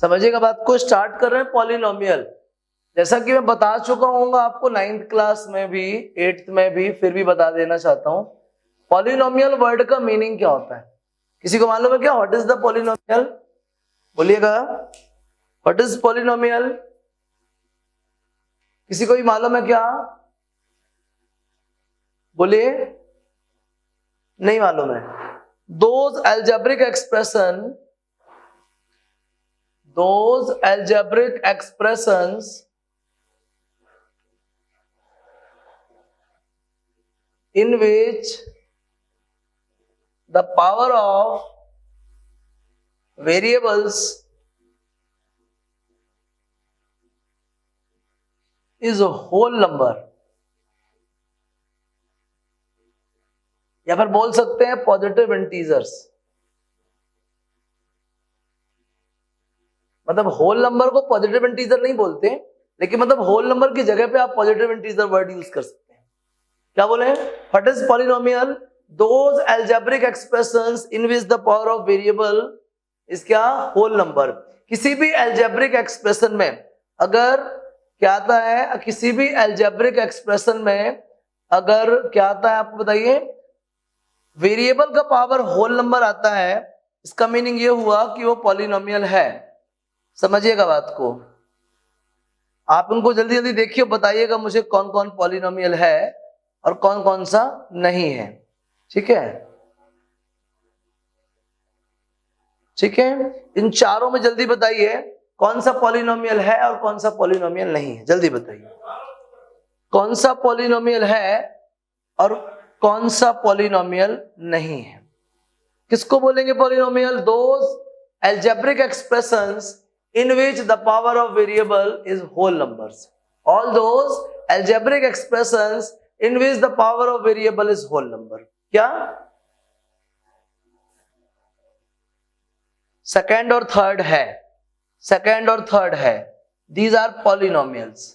समझिएगा बात को। स्टार्ट कर रहे हैं पॉलिनोमियल। जैसा कि मैं बता चुका हूँ आपको 9th क्लास में भी 8th में भी, फिर भी बता देना चाहता हूँ। पॉलिनोमियल वर्ड का मीनिंग क्या होता है? किसी को मालूम है क्या? What is the polynomial? बोलिएगा, व्हाट इज पॉलिनोमियल? किसी को भी मालूम है क्या? बोलिए, नहीं मालूम है। Those algebraic expressions in which the power of variables is a whole number, या फिर बोल सकते हैं पॉजिटिव इंटीजर्स। मतलब होल नंबर को पॉजिटिव इंटीजर नहीं बोलते, लेकिन मतलब होल नंबर की जगह पे आप पॉजिटिव इंटीजर वर्ड यूज कर सकते हैं। क्या बोले? What is polynomial? Those algebraic expressions in which the power of variable is क्या? Whole number. किसी भी अलजेब्रिक एक्सप्रेशन में अगर क्या आता है, किसी भी अलजेब्रिक एक्सप्रेशन में अगर क्या आता है आपको बताइए, वेरिएबल का पावर होल नंबर आता है, इसका मीनिंग ये हुआ कि वो पॉलिनोमियल है। समझिएगा बात को। आप उनको जल्दी जल्दी देखिए, बताइएगा मुझे कौन कौन पॉलिनोमियल है और कौन कौन सा नहीं है। ठीक है, ठीक है। इन चारों में जल्दी बताइए कौन सा पॉलिनोमियल है और कौन सा पॉलिनोमियल नहीं है। जल्दी बताइए कौन सा पॉलिनोमियल है और कौन सा पॉलिनोमियल नहीं है। किसको बोलेंगे polynomial? Those algebraic expressions in which the power of variable is whole numbers. All those algebraic expressions in which the power of variable is whole number. क्या? सेकेंड और थर्ड है, सेकेंड और थर्ड है। These are polynomials.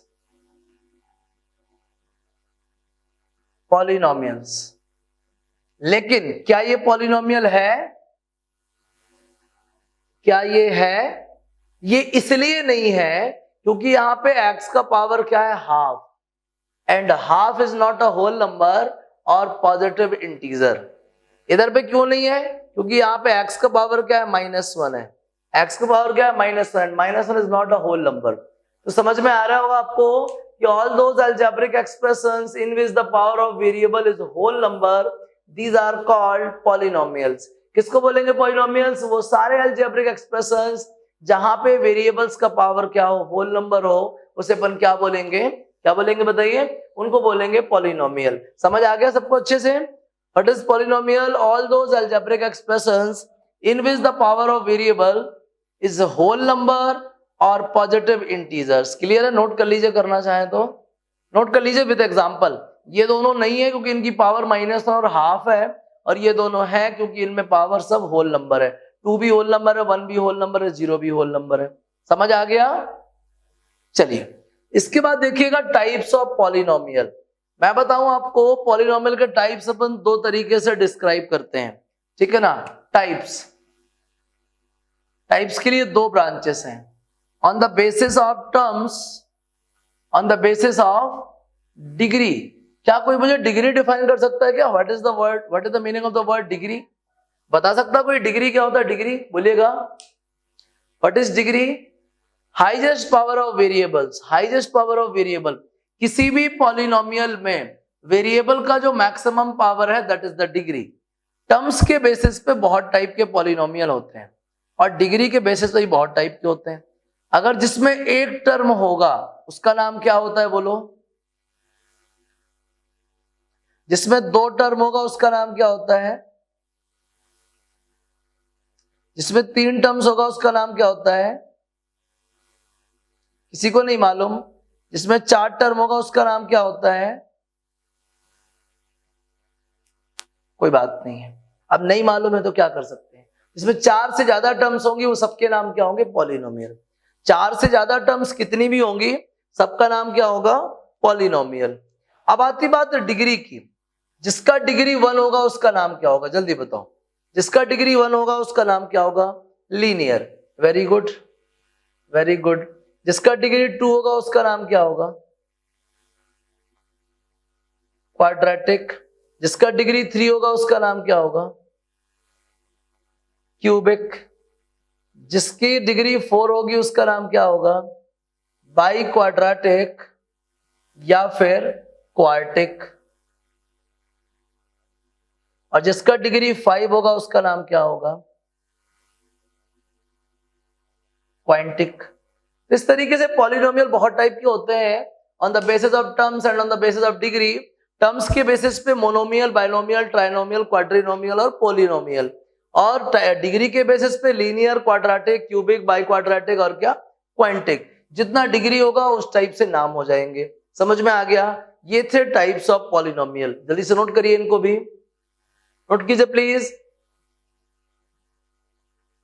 Polynomials. लेकिन क्या ये polynomial है? क्या ये है? ये इसलिए नहीं है क्योंकि यहां पे x का पावर क्या है? Half, and half is not a whole number और पॉजिटिव इंटीजर। इधर पे क्यों नहीं है? क्योंकि यहाँ पे x का पावर क्या है? -1 है। x का पावर क्या है? -1। -1 is not a whole number. तो समझ में आ रहा होगा आपको कि all those algebraic expressions in which the power of variable is whole number, these are called polynomials. किसको बोलेंगे पॉलिनोमियल्स? वो सारे अलजेब्रिक एक्सप्रेशंस जहां पे वेरिएबल्स का पावर क्या हो? होल नंबर हो, उसे अपन क्या बोलेंगे? क्या बोलेंगे बताइए? उनको बोलेंगे पॉलिनोमियल। समझ आ गया सबको अच्छे से? What is polynomial? All those algebraic expressions in which the power of variable is whole number और पॉजिटिव इंटीजर्स। क्लियर है? नोट कर लीजिए, करना चाहें तो नोट कर लीजिए विद एग्जांपल। ये दोनों नहीं है क्योंकि इनकी पावर -1 और हाफ है, और ये दोनों है क्योंकि इनमें पावर सब होल नंबर है। 2 भी होल नंबर है, 1 भी होल नंबर है, 0 भी होल नंबर है। समझ आ गया? चलिए, इसके बाद देखिएगा टाइप्स ऑफ पॉलिनोमियल। मैं बताऊं आपको, पॉलिनोमियल के टाइप्स अपन 2 तरीके से डिस्क्राइब करते हैं। ठीक है ना? टाइप्स, टाइप्स के लिए 2 ब्रांचेस हैं। On the basis of terms, on the basis of degree. क्या कोई मुझे डिग्री डिफाइन कर सकता है क्या? What is the word, what is the meaning of the word degree? बता सकता कोई डिग्री क्या होता है? डिग्री बोलिएगा, what is degree? Highest power of variables, highest power of variable. किसी भी पॉलिनोमियल में वेरिएबल का जो मैक्सिमम पावर है that is the degree. Terms के बेसिस पे बहुत टाइप के पॉलिनोमियल होते हैं और डिग्री के बेसिस पे बहुत टाइप के होते हैं। अगर जिसमें एक टर्म होगा उसका नाम क्या होता है? बोलो। जिसमें 2 टर्म होगा उसका नाम क्या होता है? जिसमें 3 टर्म्स होगा उसका नाम क्या होता है? किसी को नहीं मालूम? जिसमें 4 टर्म होगा उसका नाम क्या होता है? कोई बात नहीं है, अब नहीं मालूम है तो क्या कर सकते हैं। जिसमें 4 से ज्यादा टर्म्स होंगी वो सबके नाम क्या होंगे? पॉलिनोमियल। 4 से ज्यादा टर्म्स कितनी भी होंगी सबका नाम क्या होगा? पॉलिनोमियल। अब आती बात डिग्री की। जिसका डिग्री 1 होगा उसका नाम क्या होगा? जल्दी बताओ। जिसका डिग्री 1 होगा उसका नाम क्या होगा? Linear. Very good. Very good. जिसका डिग्री 2 होगा उसका नाम क्या होगा? क्वाड्रेटिक। जिसका डिग्री 3 होगा उसका नाम क्या होगा? क्यूबिक। जिसकी डिग्री 4 होगी उसका नाम क्या होगा? बाई क्वाड्रेटिक या फिर क्वार्टिक। और जिसका डिग्री 5 होगा उसका नाम क्या होगा? क्वांटिक। इस तरीके से पॉलिनोमियल बहुत टाइप के होते हैं on the basis of terms and on the basis of degree. Terms के बेसिस पे मोनोमियल, बाइनोमियल, ट्राइनोमियल, क्वाड्रिनोमियल और पोलिनोमियल, और डिग्री के बेसिस पे linear, quadratic, cubic, by quadratic और क्या? क्वांटिक। जितना डिग्री होगा उस टाइप से नाम हो जाएंगे। समझ में आ गया? ये थे टाइप्स ऑफ पॉलिनोमियल। जल्दी से नोट करिए, इनको भी नोट कीजिए प्लीज,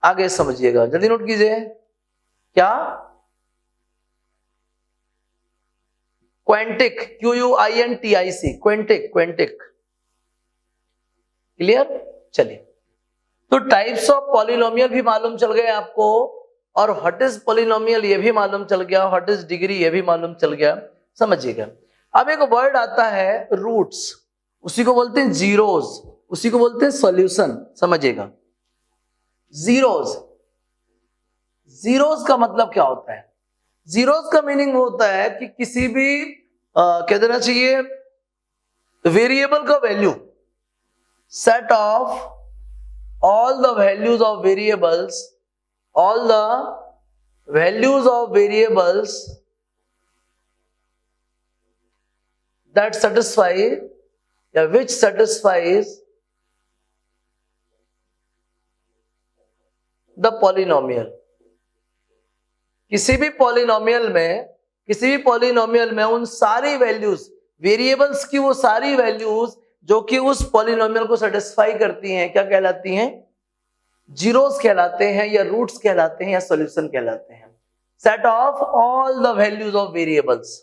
आगे समझिएगा, जल्दी नोट कीजिए। क्या? क्वांटिक, QUINTIC, क्वांटिक, क्वांटिक। क्लियर? चलिए, तो टाइप्स ऑफ पॉलिनोमियल भी मालूम चल गए आपको, और व्हाट इज पॉलिनोमियल ये भी मालूम चल गया, व्हाट इज डिग्री ये भी मालूम चल गया। समझिएगा। अब एक वर्ड आता है रूट्स, उसी को बोलते हैं जीरोज, उसी को बोलते हैं सॉल्यूशन। समझिएगा, जीरोज। जीरोज का मतलब क्या होता है? जीरोज का मीनिंग होता है कि किसी भी कह देना चाहिए वेरिएबल का value, set of all the values of variables, all the values of variables that satisfy या which satisfies the polynomial। किसी भी पॉलिनोमियल में उन सारी वैल्यूज, वेरिएबल्स की वो सारी वैल्यूज जो कि उस पॉलिनोमियल को सेटिस्फाई करती हैं, क्या कहलाती हैं? जीरोस कहलाते हैं, या रूट्स कहलाते हैं, या सॉल्यूशन कहलाते हैं। Set of all the values of variables,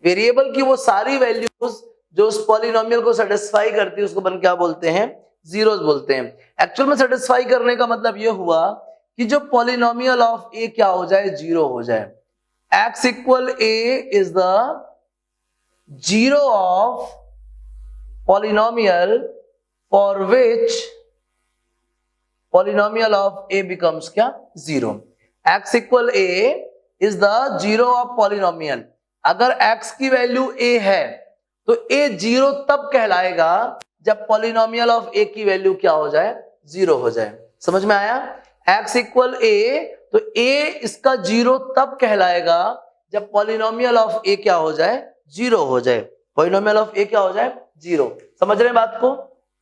variable की वो सारी वैल्यूज जो उस पॉलिनोमियल को सेटिस्फाई करती है उसको अपन क्या बोलते हैं? जीरोस बोलते हैं। एक्चुअल में सेटिस्फाई करने का मतलब ये हुआ कि जो पॉलिनोमियल ऑफ ए क्या हो जाए? जीरो हो जाए। x equal a is the zero of polynomial for which polynomial of a becomes क्या? Zero. x equal a is the zero of polynomial. अगर x की वैल्यू a है तो a जीरो तब कहलाएगा जब पॉलिनोमियल ऑफ a की value क्या हो जाए? जीरो हो जाए। समझ में आया? x इक्वल a, तो a इसका जीरो तब कहलाएगा जब पॉलिनोमियल ऑफ a क्या हो जाए? जीरो हो जाए। पॉलिनोमियल ऑफ a क्या हो जाए? जीरो। समझ रहे हैं बात को?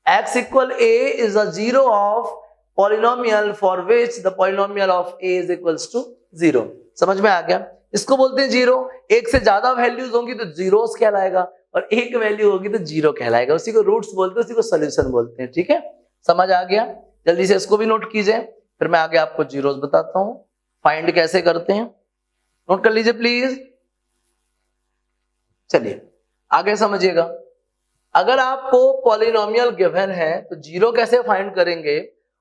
x equal a is the zero of polynomial for which the polynomial of a is equals to zero. समझ में आ गया? इसको बोलते हैं जीरो। एक से ज्यादा वैल्यूज होंगी तो जीरोस कहलाएगा, और एक वैल्यू होगी तो जीरो कहलाएगा। उसी को रूट्स बोलते हैं, उसी को सॉल्यूशन बोलते हैं। ठीक है, समझ आ गया? जल्दी से इसको भी नोट कीजिए, फिर मैं आगे आपको जीरोस बताता हूं फाइंड कैसे करते हैं। नोट कर लीजिए प्लीज। चलिए आगे समझिएगा। अगर आपको पॉलिनोमियल गिवन है तो जीरो कैसे फाइंड करेंगे,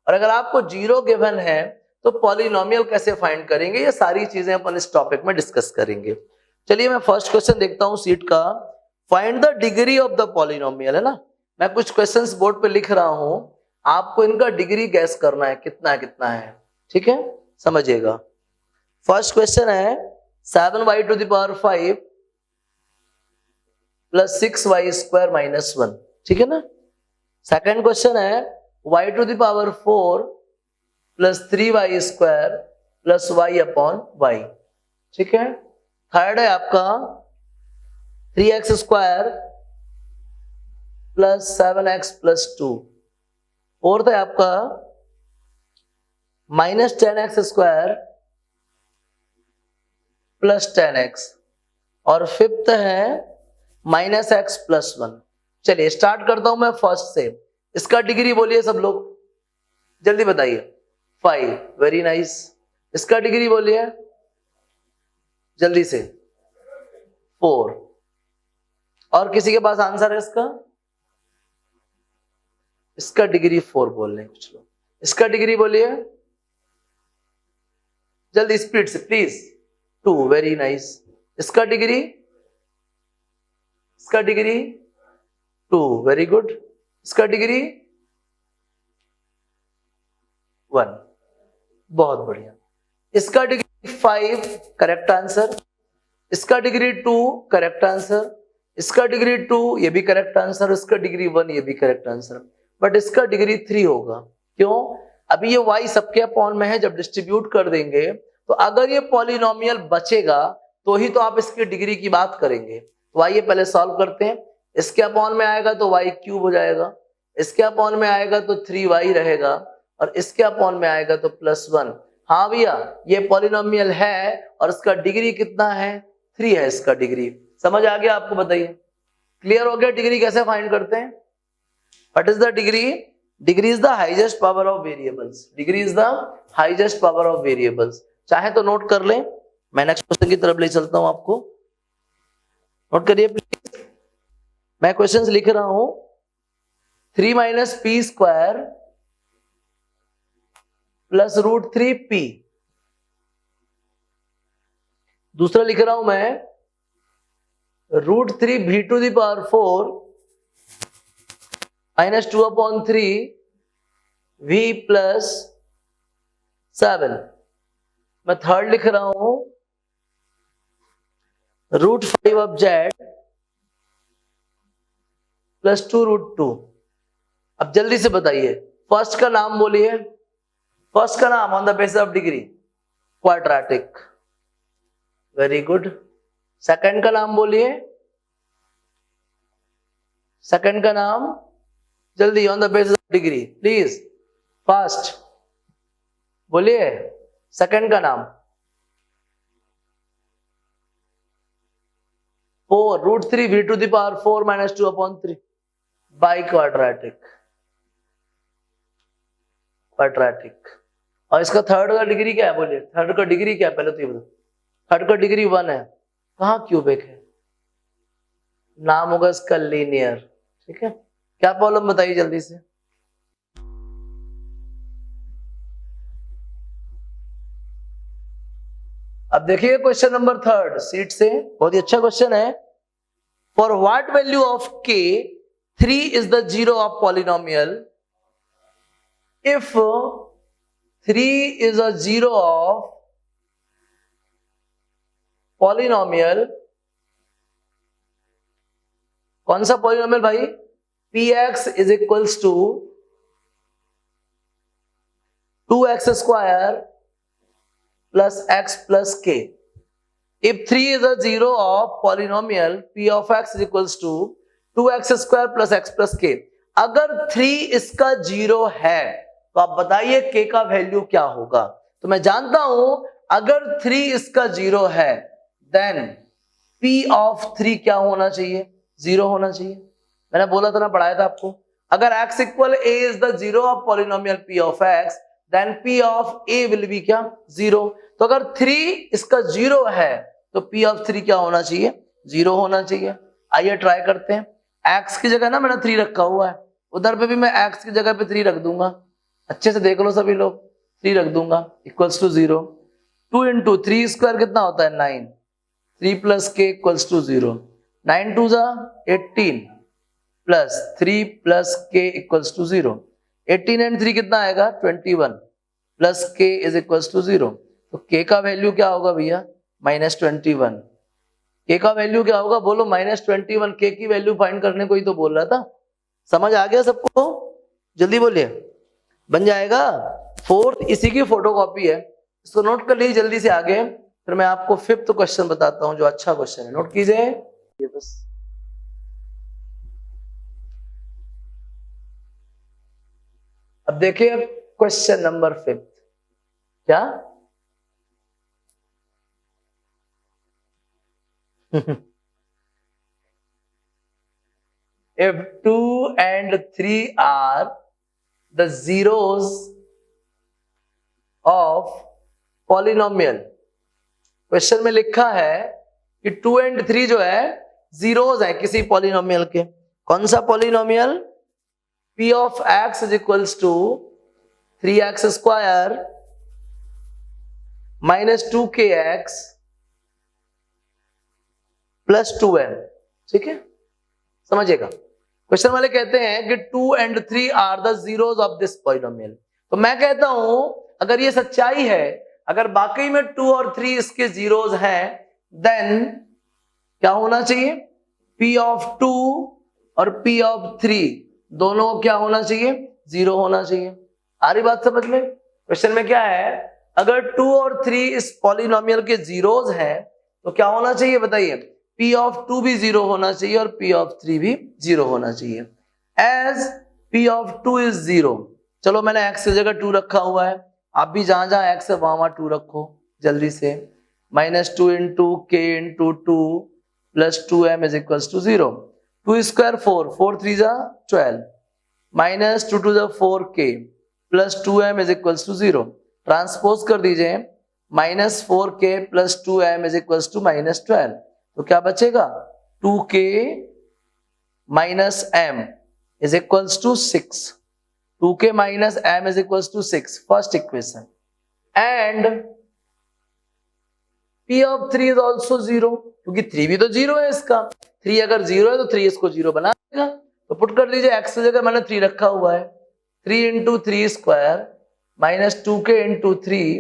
और अगर आपको जीरो गिवन है तो पॉलिनोमियल कैसे फाइंड करेंगे, ये सारी चीजें अपन इस टॉपिक में डिस्कस करेंगे। चलिए मैं फर्स्ट क्वेश्चन देखता हूं सीट का। Find the degree of the polynomial, है ना। मैं कुछ क्वेश्चंस बोर्ड पे लिख रहा हूं, आपको इनका डिग्री गैस करना है कितना कितना है। ठीक है, समझिएगा। फर्स्ट क्वेश्चन है 7y to the power 5 plus 6y square minus 1। ठीक है ना। सेकेंड क्वेश्चन है y to the power 4 plus 3y square plus y upon y। ठीक है। थर्ड है आपका 3x square plus 7x plus 2। Fourth है आपका minus 10x square plus 10x, और फिफ्थ है माइनस x प्लस 1। चलिए स्टार्ट करता हूं मैं फर्स्ट से। इसका डिग्री बोलिए सब लोग, जल्दी बताइए। 5, वेरी नाइस। इसका डिग्री बोलिए जल्दी से। 4। और किसी के पास आंसर है इसका? इसका डिग्री 4 बोल रहे हैं कुछ लोग। इसका डिग्री बोलिए जल्दी, स्पीड से प्लीज। 2, very nice. इसका डिग्री 2, वेरी गुड। इसका डिग्री 1, बहुत बढ़िया। इसका डिग्री 5, करेक्ट आंसर। इसका डिग्री 2, करेक्ट आंसर। इसका डिग्री 2, ये भी करेक्ट आंसर। इसका डिग्री 1, ये भी करेक्ट आंसर। बट इसका डिग्री 3 होगा। क्यों? अभी ये y सबके अपॉन में है, जब डिस्ट्रीब्यूट कर देंगे तो अगर ये पॉलिनोमियल बचेगा तो ही तो आप इसकी डिग्री की बात करेंगे। तो आइए पहले सॉल्व करते हैं। इसके अपॉन में आएगा तो y क्यूब हो जाएगा, इसके अपॉन में आएगा तो 3y रहेगा, और इसके अपॉन में आएगा तो +1। हाँ भैया, ये पॉलिनोमियल है और इसका डिग्री कितना है? 3 है इसका डिग्री। समझ आ गया आपको? बताइए, क्लियर हो गया? डिग्री कैसे फाइंड करते हैं? What is the degree? Degree is the highest power of variables. Degree is the highest power of variables. चाहे तो नोट कर लें, मैं नेक्स्ट क्वेश्चन की तरफ ले चलता हूं आपको। नोट करिए प्लीज, मैं क्वेश्चंस लिख रहा हूं। 3 - p² प्लस √3p। दूसरा लिख रहा हूं मैं √3v⁴ -2/3 v + 7। मैं थर्ड लिख रहा हूं √5z + 2√2। अब जल्दी से बताइए, फर्स्ट का नाम बोलिए। फर्स्ट का नाम on the basis of degree, quadratic, very good. Second का नाम बोलिए। सेकंड का नाम जल्दी, on the basis of degree, please fast बोलिए। सेकंड का नाम 4 √3v⁴ -2/3 बाई क्वाड्रेटिक। और इसका थर्ड का डिग्री क्या है? बोलिए, थर्ड का डिग्री क्या है? पहले तो ये बताओ। थर्ड का डिग्री 1 है। कहां क्यूबिक है? नाम होगा इसका लीनियर। ठीक है, क्या प्रॉब्लम बताइए जल्दी से। अब देखिए क्वेश्चन नंबर 3 सीट से, बहुत ही अच्छा क्वेश्चन है। For what value of k 3 is the zero of polynomial if 3 is a zero of polynomial। कौन सा पॉलिनोमियल भाई? px is equals to 2x² plus x plus k। If 3 is a zero of polynomial p of x is equals to 2x² plus x plus k। अगर 3 इसका zero है तो आप बताइए k का वैल्यू क्या होगा? तो मैं जानता हूं अगर 3 इसका जीरो है देन p ऑफ 3 क्या होना चाहिए? 0 होना चाहिए। मैंने बोला था ना, पढ़ाया था आपको। अगर x = a is the zero of polynomial p of x then p of a will be क्या? 0। तो अगर 3 इसका जीरो है तो p ऑफ 3 क्या होना चाहिए? 0 होना चाहिए। आइए ट्राई करते हैं। x की जगह ना मैंने 3 रखा हुआ है, उधर पे भी मैं x की जगह पे 3 रख दूंगा। अच्छे से देख लो सभी लोग, 3 रख दूंगा इक्वल्स टू 0। 2 × 3² कितना होता है? 9। 3 + k = 0। 9 × 2 = 18 plus 3 + k = 0। 18 × 3 कितना आएगा? 21 प्लस k = 0। तो k का वैल्यू क्या होगा भैया? -21। k का वैल्यू क्या होगा? बोलो, -21। k की वैल्यू फाइंड करने को ही तो बोल रहा था। समझ आ गया सबको? जल्दी बोलिए, बन जाएगा। 4th इसी की फोटोकॉपी है, इसको नोट कर लीजिए जल्दी से आगे। फिर मैं आपको 5th क्वेश्चन बताता हूं जो अच्छा क्वेश्चन है। नोट कीजिए ये बस। अब देखिए क्वेश्चन नंबर 5। क्या? If 2 and 3 are the zeros of polynomial। Question में लिखा है कि 2 and 3 जो है जीरोस है किसी पॉलिनोमियल के। कौन सा polynomial? p of x is equals to 3x² minus 2kx plus 2m, ठीक है, समझिएगा। क्वेश्चन वाले कहते हैं कि 2 and 3 are the zeros of this polynomial. तो मैं कहता हूं अगर ये सच्चाई है, अगर बाकी में 2 और 3 इसके जीरोस हैं, देन क्या होना चाहिए, P of 2 और P of 3 दोनों क्या होना चाहिए, जीरो होना चाहिए। आ रही बात समझ में? क्वेश्चन में क्या है, अगर 2 और 3 इस पॉलिनोमियल के जीरोस हैं तो क्या होना चाहिए बताइए, P of 2 भी जीरो होना चाहिए और P of 3 भी जीरो होना चाहिए। As P of 2 is zero, चलो मैंने x की जगह 2 रखा हुआ है, आप भी जहां जहां x है वहां 2 रखो जल्दी से। -2 into k into 2 plus 2m is equals to 0। 2 square 4, 4 3 जा 12, minus 2 2 जा 4k plus 2m is equals to 0। Transpose कर दीजिए, -4k plus 2m is equals to -12, तो क्या बचेगा, 2k minus m is equals to 6। 2k minus m is equals to 6, first equation. And P of 3 is also 0, क्योंकि 3 भी तो 0 है इसका। 3 अगर 0 है तो 3 इसको 0 बना देगा। तो पुट कर दीजिए, x की जगह मैंने 3 रखा हुआ है, 3 into 3 square minus 2k into 3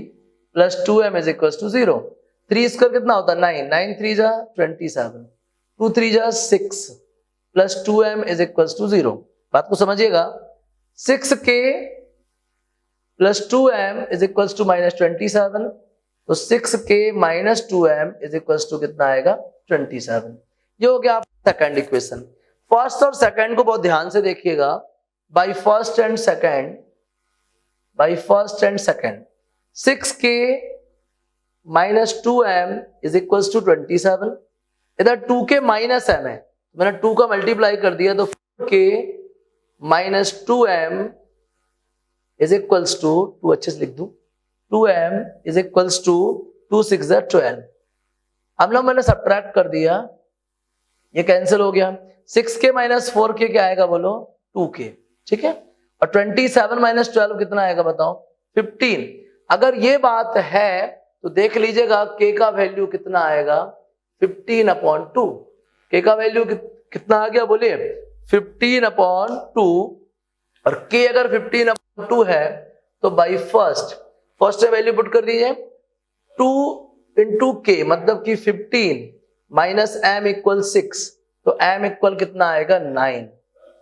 plus 2m is equals to 0। 3 square कितना होता है, 9, 9 3 जा 27, 2 3 जा 6 plus 2m is equals to 0। बात को समझिएगा, 6k plus 2m is equals to -27, तो 6k minus 2m is equals to कितना आएगा, 27। ये हो गया आपका सेकंड इक्वेशन। फर्स्ट और सेकंड को बहुत ध्यान से देखिएगा, by first and second 6k minus 2m is equals to 27। इधर 2k minus m है, मैंने 2 का मल्टीप्लाई कर दिया तो 4k minus 2m is equals to 2 अच्छे से लिख दूं, 2m is equals to 2 6 12। अब ना मैंने सब्ट्रैक्ट कर दिया, ये कैंसिल हो गया, 6k minus 4k क्या आएगा बोलो, 2k, ठीक है, और 27 minus 12 कितना आएगा बताओ, 15। अगर ये बात है तो देख लीजिएगा k का वैल्यू कितना आएगा, 15/2। k का वैल्यू कितना आ गया बोलिए, 15/2। और k अगर 15/2 है तो बाई फर्स्ट वैल्यू पुट कर दीजिए, 2 into k मतलब कि 15 minus m इक्वल 6, तो m इक्वल कितना आएगा, 9।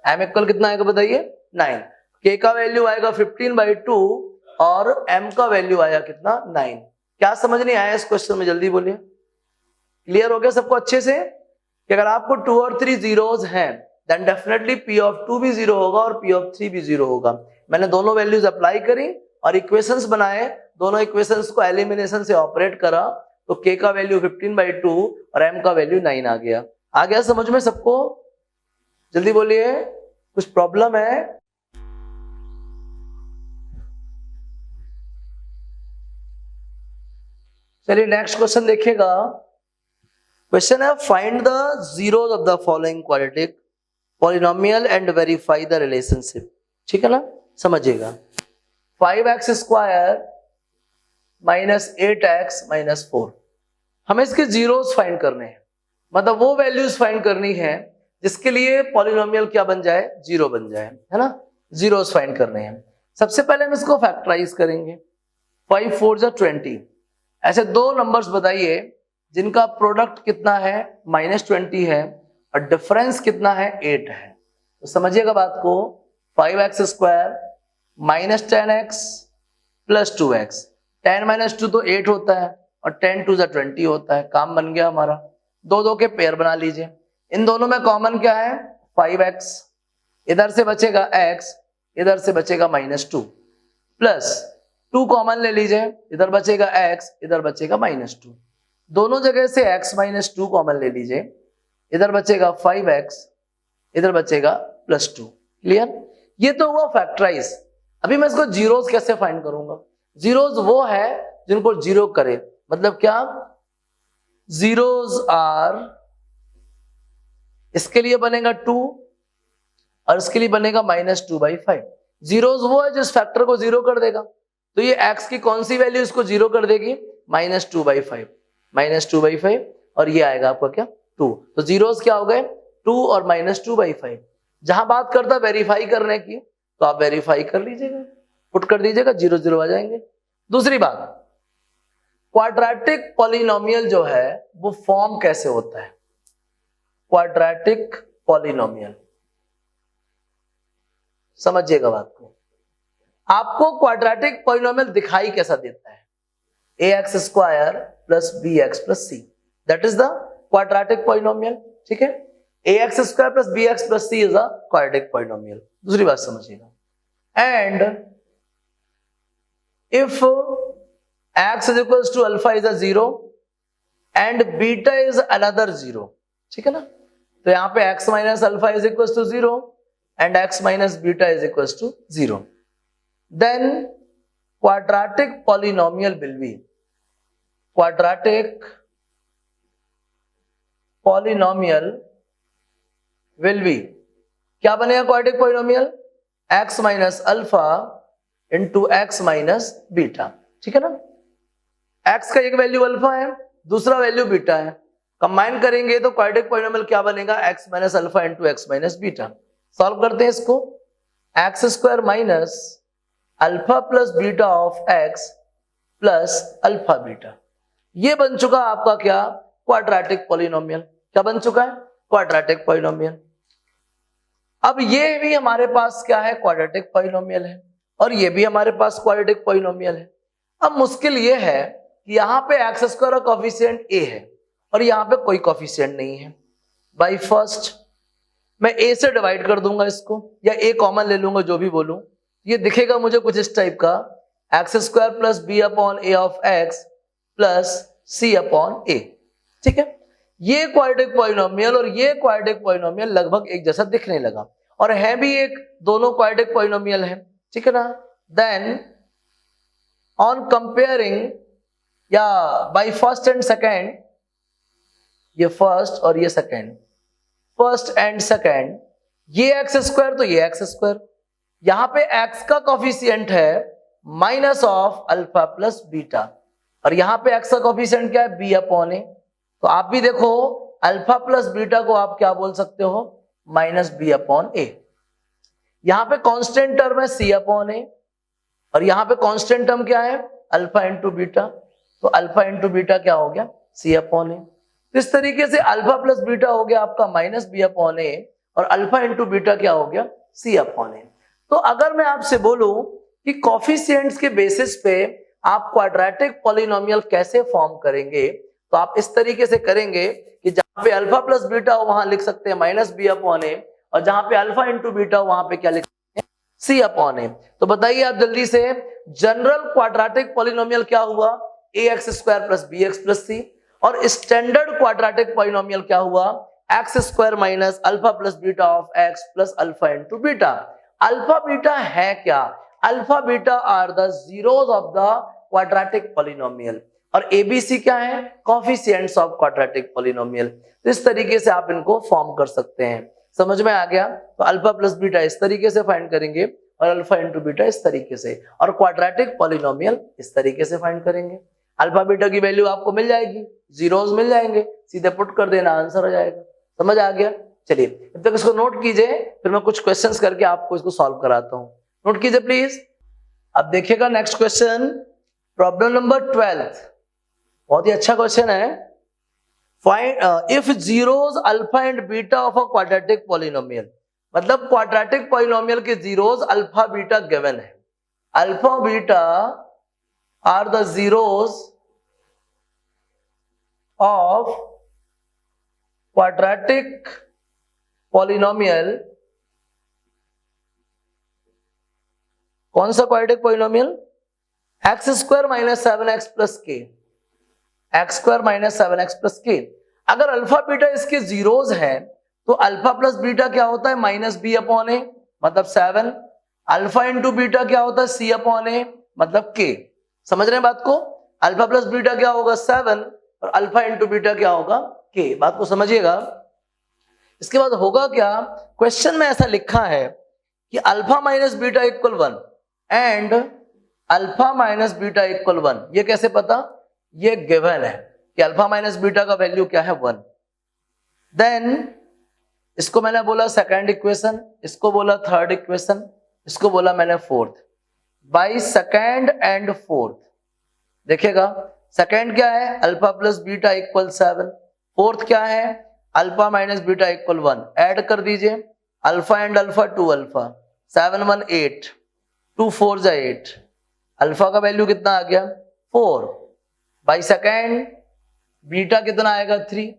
m इक्वल कितना आएगा बताइए, 9। k का वैल्यू आएगा 15/2 और m का वैल्यू आया कितना, 9। क्या समझ नहीं आया इस क्वेश्चन में, जल्दी बोलिए। क्लियर हो गया सबको अच्छे से कि अगर आपको 2 और 3 जीरोस हैं देन डेफिनेटली P of 2 भी 0 होगा और P of 3 भी 0 होगा। मैंने दोनों वैल्यूज अप्लाई करी और इक्वेशंस बनाए, दोनों इक्वेशंस को एलिमिनेशन से ऑपरेट करा, तो k का वैल्यू 15/2 और m का वैल्यू 9 आ गया समझ में सबको, जल्दी बोलिए, कुछ प्रॉब्लम है? चलिए नेक्स्ट क्वेश्चन देखिएगा। क्वेश्चन है, find the zeros of the following quadratic polynomial and verify the relationship, ठीक है ना, समझिएगा। 5x square minus 8x minus 4, हमें इसके जीरोस फाइंड करने हैं, मतलब वो वैल्यूज फाइंड करनी है जिसके लिए पॉलिनोमियल क्या बन जाए, जीरो बन जाए, है ना, जीरोस फाइंड करने हैं। सबसे पहले हम इसको फैक्टराइज करेंगे, 5 4 जा 20। ऐसे दो नंबर्स बताइए जिनका प्रोडक्ट कितना है, -20 है और डिफरेंस कितना है, 8 है। तो समझिएगा बात को, 5x square -10x plus 2x, 10 - 2 तो 8 होता है और 10 2 = 20 होता है। काम बन गया हमारा, दो के पेयर बना लीजिए। इन दोनों में कॉमन क्या है, 5x, इधर से बचेगा x, इधर से बचेगा -2, प्लस 2 कॉमन ले लीजिए, इधर बचेगा x, इधर बचेगा -2। दोनों जगह से x - 2 कॉमन ले लीजिए, इधर बचेगा 5x, इधर बचेगा +2। क्लियर? ये तो हुआ फैक्टराइज। अभी मैं इसको जीरोस कैसे फाइंड करूंगा? जीरोस वो है जिनको जीरो करे, मतलब क्या, जीरोस आर, इसके लिए बनेगा 2 और इसके लिए बनेगा -2/5। जीरोस वो है जिस फैक्टर को जीरो कर देगा, तो ये x की कौन सी वैल्यू इसको जीरो कर देगी, -2/5, -2/5, और ये आएगा आपका क्या, 2, तो जीरोस क्या हो गए 2 और -2/5। जहां बात करता वेरीफाई करने की तो आप वेरीफाई कर लीजिएगा, पुट कर दीजिएगा, 0 0 आ जाएंगे। दूसरी बात, क्वाड्रेटिक पॉलिनोमियल जो है वो फॉर्म कैसे होता है? क्वाड्रेटिक पॉलिनोमियल, समझिएगा बात को। आपको क्वाड्रेटिक पॉलिनोमियल दिखाई कैसा देता है? ax² + bx + c, that is the quadratic polynomial. ठीक है, ax² + bx + c is a quadratic polynomial. दूसरी बात समझिएगा, and if x = alpha is a 0 and beta is another 0, ठीक है ना, तो यहां पे x - alpha = 0 and x - beta = 0, then quadratic polynomial will be, quadratic polynomial will be, क्या बनेगा quadratic polynomial? x - alpha into x - beta, ठीक है ना। x का एक वैल्यू अल्फा है, दूसरा वैल्यू बीटा है, कंबाइन करेंगे तो क्वाड्रेटिक पॉलिनोमियल क्या बनेगा? x - alpha into x - beta. Solve करते हैं इसको, x² - alpha + beta of x + alpha beta, ये बन चुका आपका क्या? Quadratic polynomial. क्या बन चुका है? Quadratic polynomial. अब ये भी हमारे पास क्या है? क्वाड्रेटिक पॉलिनोमियल है, और ये भी हमारे पास क्वाड्रेटिक पॉलिनोमियल है। अब मुश्किल ये है कि यहाँ पे x² का कोफिशिएंट a है और यहाँ पे कोई कोफिशिएंट नहीं है। बाय फर्स्ट मैं a से डिवाइड कर दूंगा इसको, या a कॉमन ले लूंगा, जो भी बोलूं, ये दिखेगा मुझे कुछ इस टाइप का, x² + b/a of x + c/a। ठीक है, ये क्वाड्रेटिक पॉलिनोमियल और ये क्वाड्रेटिक पॉलिनोमियल लगभग एक जैसा दिखने लगा, और है भी एक, दोनों क्वाड्रेटिक पॉलिनोमियल है, ठीक है ना। देन ऑन कंपेयरिंग, या बाय फर्स्ट एंड सेकेंड, ये फर्स्ट और ये सेकेंड, फर्स्ट एंड सेकेंड, ये x², तो ये x², यहां पे x का कोफिशिएंट है -ऑफ अल्फा + बीटा, और यहां पे x का कोफिशिएंट क्या है? b/a। तो आप भी देखो, अल्फा + बीटा को आप क्या बोल सकते हो? -b/a। यहां पे कांस्टेंट टर्म है c/a, और यहां पे कांस्टेंट टर्म क्या है? अल्फा × बीटा, तो अल्फा × बीटा क्या हो गया? c/a। इस तरीके से अल्फा + बीटा हो गया आपका -b/a, और अल्फा × बीटा क्या हो गया? c/a। तो अगर मैं आपसे बोलूं कि कोफिशिएंट्स के बेसिस पे आप क्वाड्रेटिक पॉलिनोमियल कैसे फॉर्म करेंगे, तो आप इस तरीके से करेंगे कि जहां पे अल्फा + बीटा हो वहां लिख सकते हैं -b/a, और जहां पे अल्फा × बीटा हो वहां पे क्या लिख सकते हैं? c/a। तो बताइए आप जल्दी से, जनरल क्वाड्रेटिक पॉलिनोमियल क्या हुआ? ax² + bx + c, और स्टैंडर्ड क्वाड्रेटिक पॉलिनोमियल क्या हुआ? x² - alpha + beta of x + alpha × बीटा। अल्फा बीटा है क्या? Alpha beta are the zeros of the quadratic polynomial, और एबीसी क्या है? Coefficients of quadratic polynomial. तो इस तरीके से आप इनको फॉर्म कर सकते हैं। समझ में आ गया? तो अल्फा + बीटा इस तरीके से फाइंड करेंगे, और अल्फा × बीटा इस तरीके से, और क्वाड्रेटिक पॉलिनोमियल इस तरीके से फाइंड करेंगे। अल्फा बीटा की वैल्यू आपको मिल जाएगी, जीरोस मिल जाएंगे, सीधे पुट कर देना, आंसर हो जाएगा। समझ आ गया? चलिए अब तक इसको नोट कीजिए, फिर मैं कुछ क्वेश्चंस करके आपको इसको सॉल्व कराता हूं। नोट कीजिए प्लीज। अब देखिएगा नेक्स्ट क्वेश्चन, प्रॉब्लम नंबर 12, बहुत ही अच्छा क्वेश्चन है। Find if zeros alpha and beta of a quadratic polynomial, मतलब क्वाड्रेटिक पॉलिनोमियल के जीरोस अल्फा बीटा गिवन है। Alpha beta are the zeros of quadratic polynomial, कौन सा quadratic polynomial? x² - 7x + k, x² - 7x + k। अगर alpha beta इसके zeros हैं तो alpha + beta क्या होता है? -b/a, मतलब 7। अल्फा × बीटा क्या होता है? c/a, मतलब k। समझ रहे हैं बात को? अल्फा + बीटा क्या होगा? 7, और अल्फा × बीटा क्या होगा? k। बात को समझिएगा। इसके बाद होगा क्या? क्वेश्चन में ऐसा लिखा है कि alpha - beta = 1 and alpha - beta = 1। ये कैसे पता? ये गिवन है कि अल्फा - बीटा का वैल्यू क्या है? 1। देन इसको मैंने बोला सेकंड इक्वेशन, इसको बोला थर्ड इक्वेशन, इसको बोला मैंने fourth. By second and fourth देखिएगा, सेकंड क्या है, alpha plus beta equal 7, fourth क्या है, alpha minus beta equal 1। Add कर दीजिए, अल्फा एंड अल्फा 2 अल्फा, 7 1 8, 2 4 जा 8, अल्फा का वैल्यू कितना आ गया 4, बाई सेकंड बीटा कितना आएगा 3।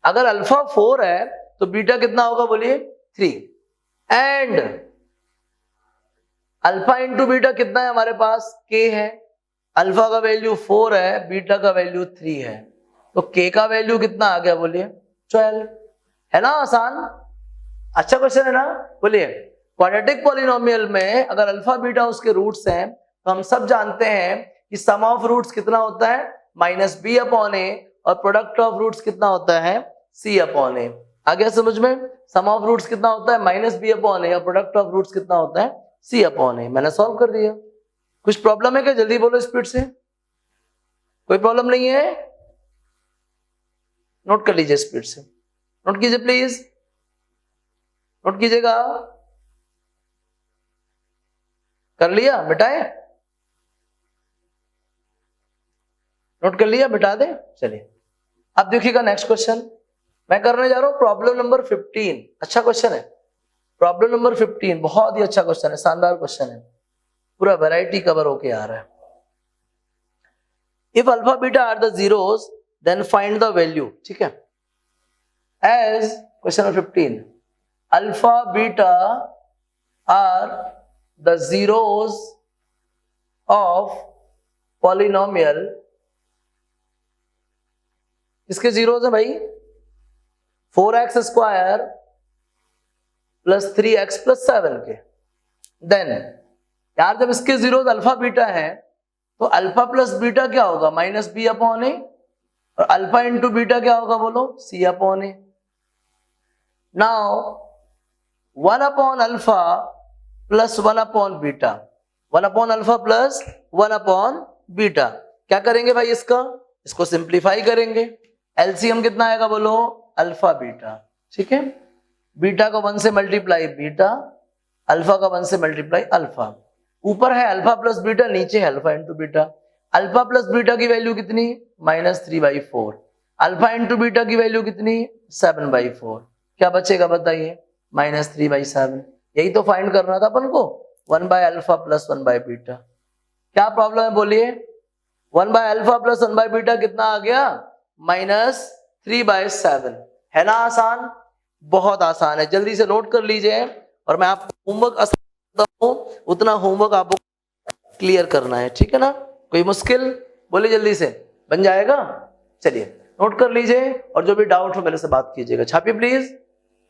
अगर अल्फा 4 है तो बीटा कितना होगा बोलिए 3, एंड अल्फा इंटू बीटा कितना है हमारे पास, k है, अल्फा का वैल्यू 4 है, बीटा का वैल्यू 3 है, तो k का वैल्यू कितना आ गया बोलिए 12। है ना आसान, अच्छा क्वेश्चन है ना। बोलिए क्वाड्रेटिक पॉलिनोमियल में अगर अल्फा बीटा उसके रूट्स हैं तो हम सब जानते हैं कि सम ऑफ रूट्स कितना होता है -b अपॉन a, और प्रोडक्ट ऑफ रूट्स कितना होता है c अपॉन a। आ गया समझ में, सम ऑफ रूट्स कितना होता है -b अपॉन a, और प्रोडक्ट ऑफ रूट्स कितना होता है c अपॉन a। मैंने सॉल्व कर दिया। कुछ प्रॉब्लम है क्या, जल्दी बोलो स्पीड से, कोई प्रॉब्लम नहीं है, नोट कर लीजिए स्पीड से, नोट कीजिए प्लीज, नोट कीजिएगा। कर लिया, मिटाए, नोट कर लिया, मिटा दे। चलिए अब देखिएगा नेक्स्ट क्वेश्चन मैं करने जा रहा हूं, प्रॉब्लम नंबर 15। अच्छा क्वेश्चन है, प्रॉब्लम नंबर 15 बहुत ही अच्छा क्वेश्चन है, शानदार क्वेश्चन है, पूरा वैरायटी कवर होके आ रहा है। If alpha beta are the zeros then find the value, ठीक है। As question number 15, alpha beta are the zeros of polynomial, किसके जीरोस है भाई, 4x square plus 3x plus 7 के। देन यार जब इसके जीरोस अल्फा बीटा है तो अल्फा प्लस बीटा क्या होगा -b अपॉन a, और अल्फा इंटू बीटा क्या होगा बोलो c upon a। Now 1 upon alpha plus 1 upon beta, 1 upon alpha plus 1 upon beta, क्या करेंगे भाई इसको सिंप्लीफाई करेंगे, एलसीएम कितना आएगा बोलो अल्फा बीटा, ठीक है। बीटा का 1 से मल्टीप्लाई बीटा, अल्फा का 1 से मल्टीप्लाई अल्फा, ऊपर है अल्फा प्लस बीटा, नीचे है alpha into beta. Alpha plus beta की वैल्यू कितनी -3/4, अल्फा इंटू बीटा की वैल्यू कितनी 7/4, क्या बचेगा बताइए -3/7। यही तो फाइंड करना था अपन को, 1/अल्फा प्लस 1/बीटा। क्या प्रॉब्लम है बोलिए, 1/अल्फा प्लस 1/बीटा कितना आ गया -3/7। है ना आसान, बहुत आसान है, जल्दी से नोट कर लीजिए, और मैं आपको होमवर्क आसान हूं, उतना होमवर्क आपको क्लियर करना है, ठीक है ना। कोई मुश्किल बोलिए जल्दी से, बन जाएगा। चलिए नोट कर लीजिए, और जो भी डाउट हो मेरे से बात कीजिएगा, छापिए प्लीज।